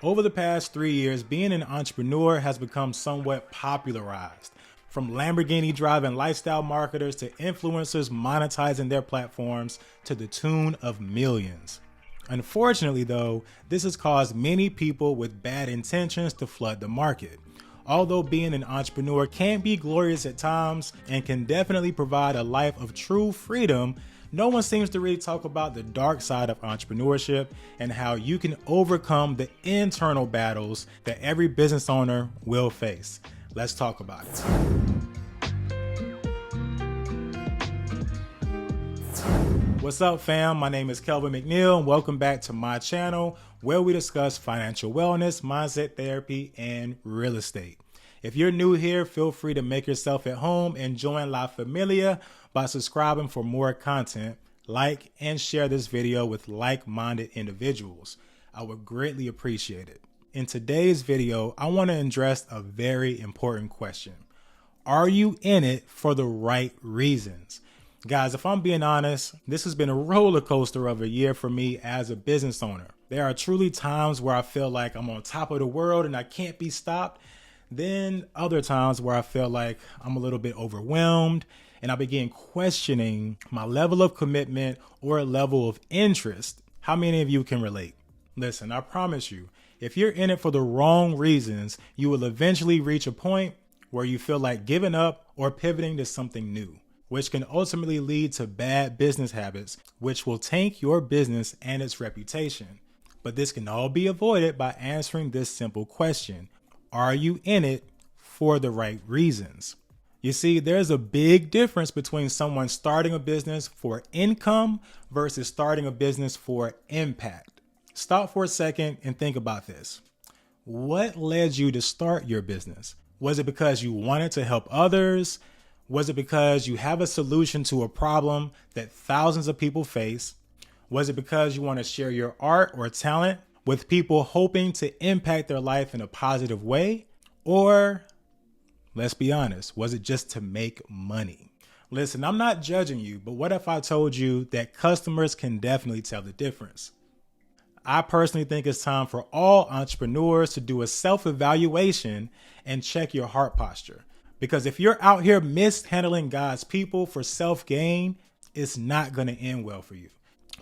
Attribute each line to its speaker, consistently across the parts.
Speaker 1: Over the past 3 years, being an entrepreneur has become somewhat popularized. From Lamborghini driving lifestyle marketers to influencers monetizing their platforms to the tune of millions. Unfortunately though, this has caused many people with bad intentions to flood the market. Although being an entrepreneur can be glorious at times and can definitely provide a life of true freedom, no one seems to really talk about the dark side of entrepreneurship and how you can overcome the internal battles that every business owner will face. Let's talk about it. What's up, fam? My name is Kelvin McNeil, and welcome back to my channel where we discuss financial wellness, mindset therapy, and real estate. If you're new here, feel free to make yourself at home and join La Familia by subscribing for more content. Like and share this video with like-minded individuals. I would greatly appreciate it. In today's video, I want to address a very important question. Are you in it for the right reasons? Guys, if I'm being honest, this has been a roller coaster of a year for me as a business owner. There are truly times where I feel like I'm on top of the world and I can't be stopped. Then other times where I feel like I'm a little bit overwhelmed and I begin questioning my level of commitment or level of interest. How many of you can relate? Listen, I promise you, if you're in it for the wrong reasons, you will eventually reach a point where you feel like giving up or pivoting to something new, which can ultimately lead to bad business habits, which will tank your business and its reputation. But this can all be avoided by answering this simple question. Are you in it for the right reasons? You see, there's a big difference between someone starting a business for income versus starting a business for impact. Stop for a second and think about this. What led you to start your business? Was it because you wanted to help others? Was it because you have a solution to a problem that thousands of people face? Was it because you want to share your art or talent with people hoping to impact their life in a positive way? Or, let's be honest, was it just to make money? Listen, I'm not judging you, but what if I told you that customers can definitely tell the difference? I personally think it's time for all entrepreneurs to do a self-evaluation and check your heart posture. Because if you're out here mishandling God's people for self-gain, it's not going to end well for you.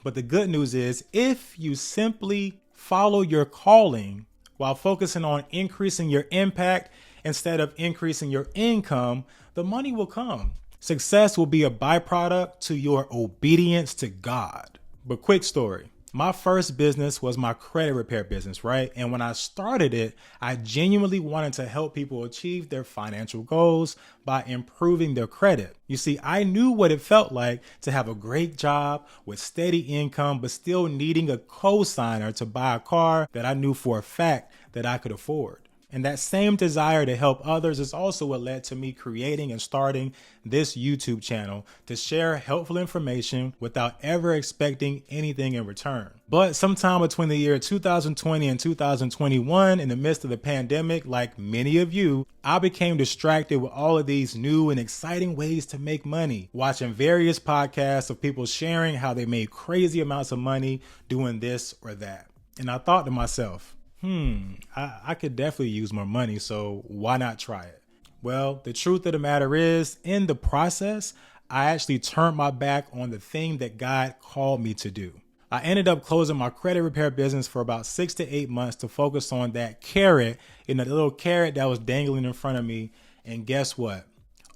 Speaker 1: But the good news is, if you simply follow your calling while focusing on increasing your impact instead of increasing your income, the money will come. Success will be a byproduct to your obedience to God. But quick story. My first business was my credit repair business, right? And when I started it, I genuinely wanted to help people achieve their financial goals by improving their credit. You see, I knew what it felt like to have a great job with steady income, but still needing a co-signer to buy a car that I knew for a fact that I could afford. And that same desire to help others is also what led to me creating and starting this YouTube channel to share helpful information without ever expecting anything in return. But sometime between the year 2020 and 2021, in the midst of the pandemic, like many of you, I became distracted with all of these new and exciting ways to make money, watching various podcasts of people sharing how they made crazy amounts of money doing this or that. And I thought to myself, I could definitely use more money, so why not try it? Well, the truth of the matter is, in the process, I actually turned my back on the thing that God called me to do. I ended up closing my credit repair business for about 6 to 8 months to focus on that carrot, the little carrot that was dangling in front of me. And guess what?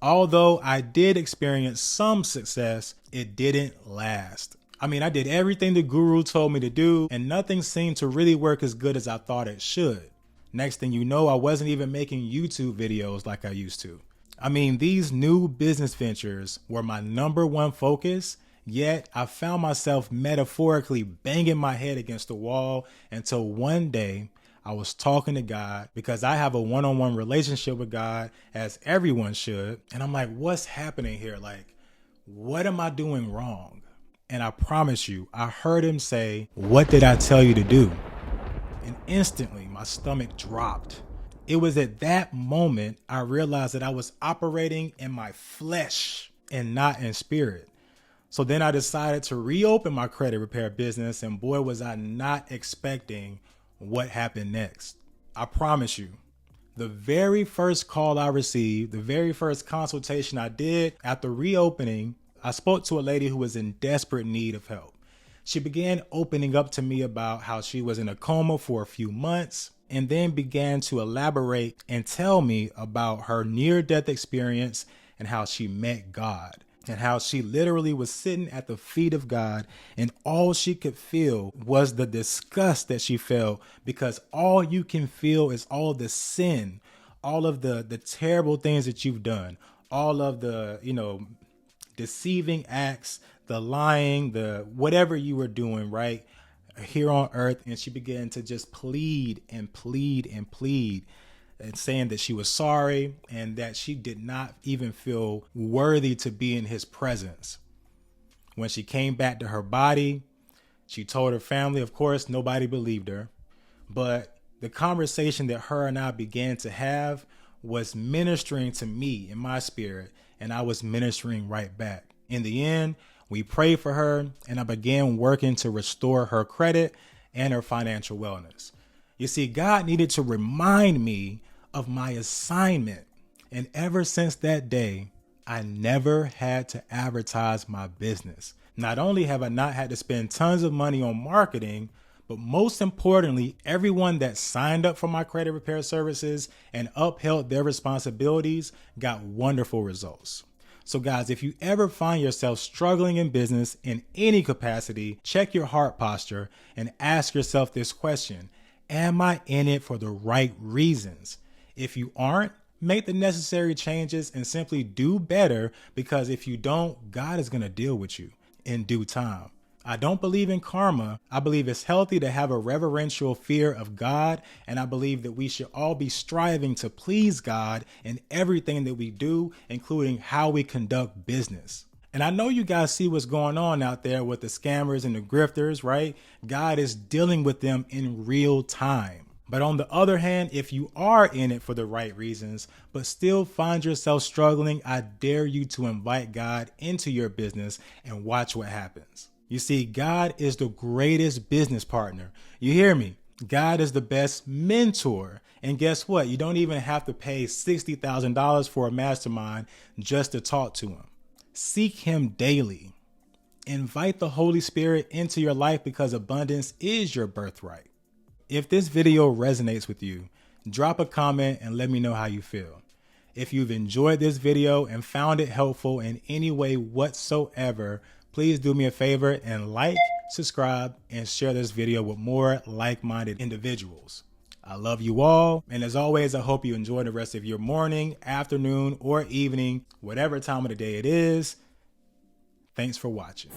Speaker 1: Although I did experience some success, it didn't last. I did everything the guru told me to do, and nothing seemed to really work as good as I thought it should. Next thing you know, I wasn't even making YouTube videos like I used to. These new business ventures were my number one focus, yet I found myself metaphorically banging my head against the wall until one day I was talking to God, because I have a one-on-one relationship with God, as everyone should. And I'm like, what's happening here? Like, what am I doing wrong? And I promise you, I heard him say, "What did I tell you to do?" And instantly my stomach dropped. It was at that moment I realized that I was operating in my flesh and not in spirit. So then I decided to reopen my credit repair business, and boy, was I not expecting what happened next. I promise you, the very first call I received, the very first consultation I did after reopening, I spoke to a lady who was in desperate need of help. She began opening up to me about how she was in a coma for a few months, and then began to elaborate and tell me about her near-death experience and how she met God, and how she literally was sitting at the feet of God, and all she could feel was the disgust that she felt, because all you can feel is all the sin, all of the terrible things that you've done, all of the, deceiving acts, the lying, the whatever you were doing, right, here on earth. And she began to just plead and plead and plead, and saying that she was sorry and that she did not even feel worthy to be in his presence. When she came back to her body, she told her family. Of course, nobody believed her, but the conversation that her and I began to have was ministering to me in my spirit, and I was ministering right back. In the end, we prayed for her, and I began working to restore her credit and her financial wellness. You see, God needed to remind me of my assignment. And ever since that day, I never had to advertise my business. Not only have I not had to spend tons of money on marketing, but most importantly, everyone that signed up for my credit repair services and upheld their responsibilities got wonderful results. So guys, if you ever find yourself struggling in business in any capacity, check your heart posture and ask yourself this question: am I in it for the right reasons? If you aren't, make the necessary changes and simply do better, because if you don't, God is going to deal with you in due time. I don't believe in karma. I believe it's healthy to have a reverential fear of God, and I believe that we should all be striving to please God in everything that we do, including how we conduct business. And I know you guys see what's going on out there with the scammers and the grifters, right? God is dealing with them in real time. But on the other hand, if you are in it for the right reasons, but still find yourself struggling, I dare you to invite God into your business and watch what happens. You see, God is the greatest business partner. You hear me? God is the best mentor. And guess what? You don't even have to pay $60,000 for a mastermind just to talk to him. Seek him daily. Invite the Holy Spirit into your life, because abundance is your birthright. If this video resonates with you, drop a comment and let me know how you feel. If you've enjoyed this video and found it helpful in any way whatsoever, please do me a favor and like, subscribe, and share this video with more like-minded individuals. I love you all. And as always, I hope you enjoy the rest of your morning, afternoon, or evening, whatever time of the day it is. Thanks for watching.